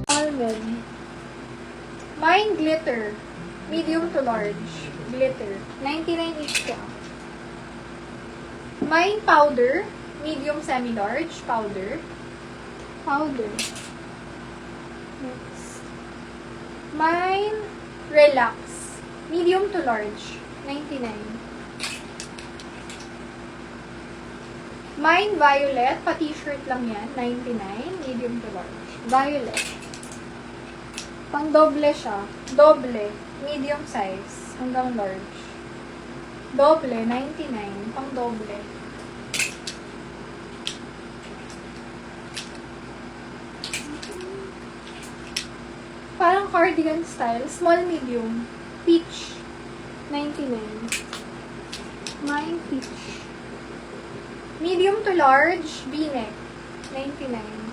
Almond. Mine glitter. Medium to large. Glitter. 99 each siya. Mine powder. Medium semi-large. Powder. Powder. Next. Mine relax. Medium to large. 99. Mine violet. Pa-t-shirt lang yan. 99. Medium to large. Violet. Pang doble siya. Doble. Medium size. Hanggang large. Doble. 99. Pang doble. Parang cardigan style. Small, medium. Peach. 99. Mine peach. Medium to large. V-neck. 99.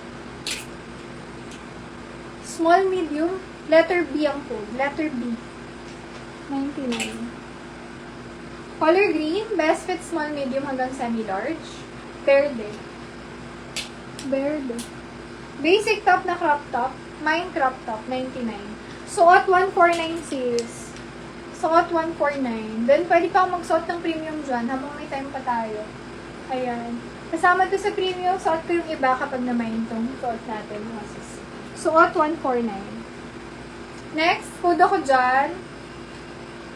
Small, medium, letter B ang code. Letter B. 99. Color green, best fit small, medium hanggang semi-large. Verde. Verde. Basic top na crop top. Mine crop top, 99. Suot 149 sales. Suot 149. Then, pwede pa magsuot ng premium dyan habang may time pa tayo. Ayan. Kasama to sa premium, suot ko yung iba kapag na-mine itong suot natin. Suot 149. Next, code ako dyan.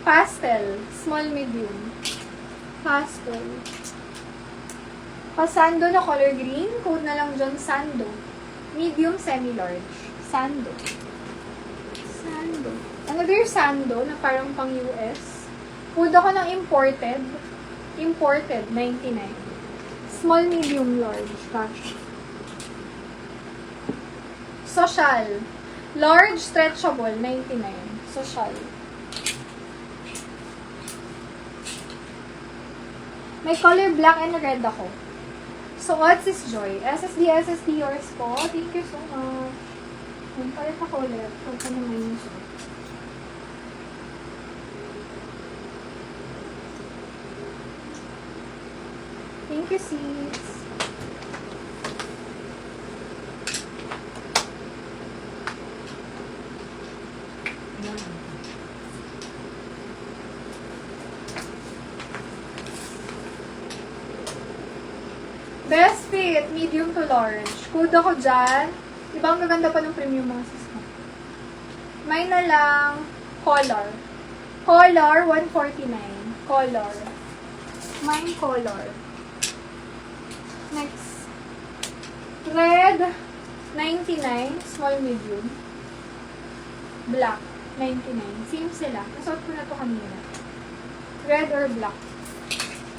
Pastel. Small, medium. Pastel. Pasando na color green. Code na lang dyan, sando. Medium, semi-large. Sando. Sando. Another sando na parang pang US. Code ako ng imported. Imported, 99. Small, medium, large. Cash. Social. Large, stretchable, 99. Social. May color black and red ako. So, what's this Joy? SSD, yours po. Thank you so much. Palit ako ulit. Huwag ka naman yung suot. Thank you, sis. Best fit, medium to large. Code ako dyan. Ibang gaganda pa ng premium mga sis mo. Mine na lang, color. Color, 149. Color. Mine color. Next. Red, 99. Small, medium. Black, 99. Same sila. Nasuot ko na to kanina. Red or black.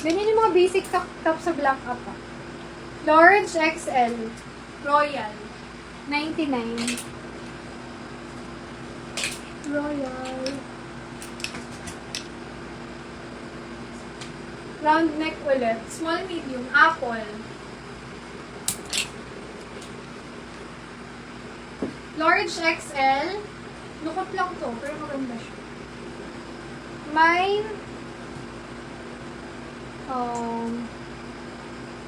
Ganyan yung mga basic top sa black up. Large XL. Royal. 99. Royal. Round neck ulit. Small, medium. Apple. Large XL. Lukot lang to, pero maganda siya. Mine.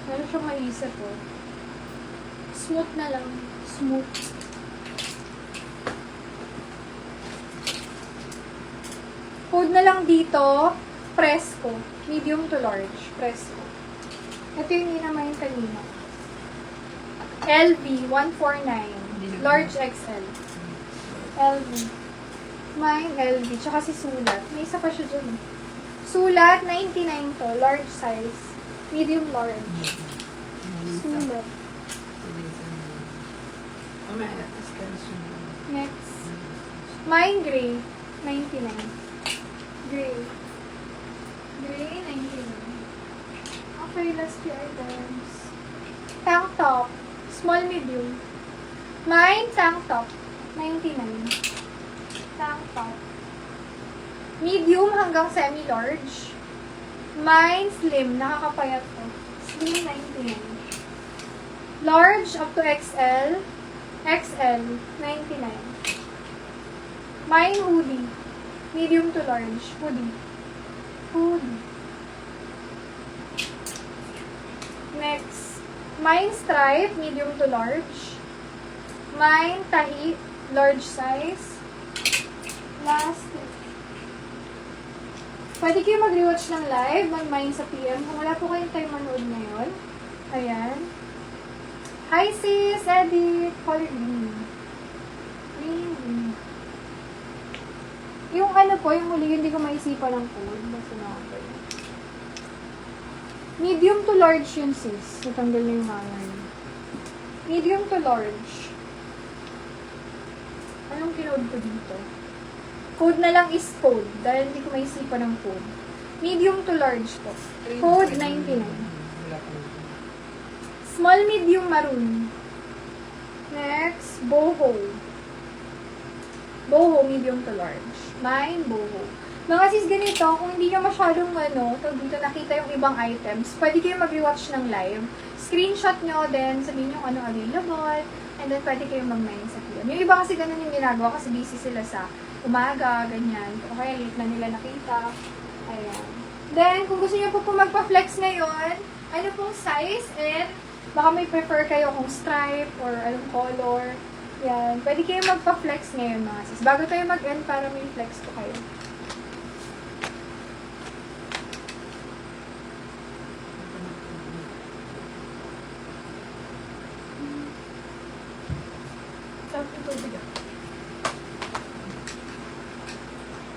Meron siyang maisip po. Smooth na lang. Smooth. Code na lang dito. Fresco. Medium to large. Fresco. Ito yung inamay kanina. LV 149. Large XL. LV. Mine LV. Tsaka si Sulat. May isa pa siya dyan. Sulat 99 to. Large size. Medium large. Sulat. Next. Mine gray. 99. Gray. Gray, 99. Okay, last few items. Tank top. Small, medium. Mine, tank top. 99. Tank top. Medium hanggang semi-large. Mine, slim. Nakakapayat ko. Slim, 99. Large up to XL. XL, 99. Mine, hoodie. Medium to large. Hoodie. Food. Next, mine stripe, medium to large. Mine tahi, large size. Last, pwede kayo mag-rewatch ng live, mag-mine sa PM. Kung wala po kayong time manood ngayon. Ayan. Hi sis, Edith. Color green. Green. Yung ano po, yung huli, hindi ko maisipan ng code. Basta na ako. Medium to large yun sis. Natanggal na yung hanger. Medium to large. Anong kinode ko dito? Code na lang is code. Dahil hindi ko maisipan ng code. Medium to large po. Code 99. Small, medium, maroon. Next, boho. Boho, medium to large. Mine, boho. Mga sis, ganito, kung hindi nyo masyadong dito nakita yung ibang items, pwede kayo mag-rewatch ng live. Screenshot nyo, then sabihin nyo ano available, and then pwede kayo mag-mine sa PM. Yung iba kasi ganun yung ginagawa kasi busy sila sa umaga, ganyan. O kaya late na nila nakita. Ayan. Then, kung gusto nyo po magpa-flex ngayon, ano pong size, and baka may prefer kayo kung stripe or anong color. Yan. Pwede kayo magpa-flex ngayon mga sis. Bago tayo mag-end para may flex po kayo.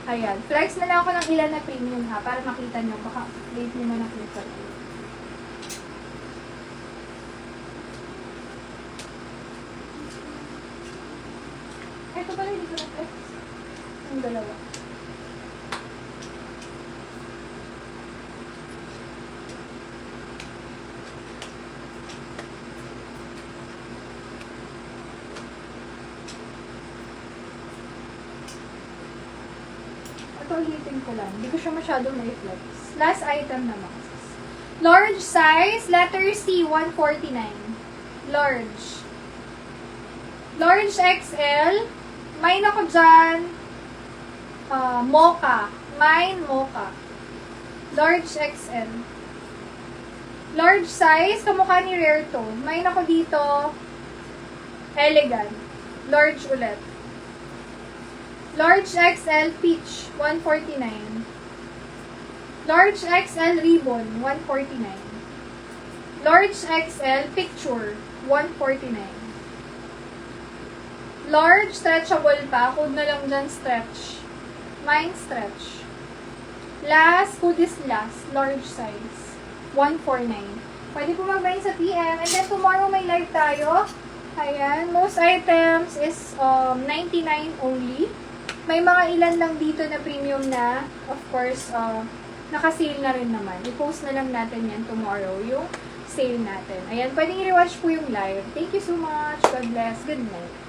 Ayan. Flex na lang ako ng ilan na premium ha, para makita nyo. Baka late nyo na nakita. Ito pala, hindi ko na-flex. Ang dalawa. Ito ulitin ko lang. Hindi ko siya masyadong na-flex. Last item naman. Large size, letter C, 149. Large. Large XL. Mine ako dyan. Mocha. Mine, mocha. Large XL. Large size, kamukha ni Rare to. Mine ako dito. Elegant. Large ulit. Large XL peach, 149. Large XL ribbon, 149. Large XL picture, 149. Large stretchable pa, code na lang dyan stretch. Mine stretch. Last, code is last, large size, 149. Pwede po mag-buy sa PM. And then tomorrow may live tayo. Ayan, most items is 99 only. May mga ilan lang dito na premium na, of course, naka-sale na rin naman. I-post na lang natin yan tomorrow, yung sale natin. Ayan, pwedeng i-rewatch po yung live. Thank you so much. God bless. Good night.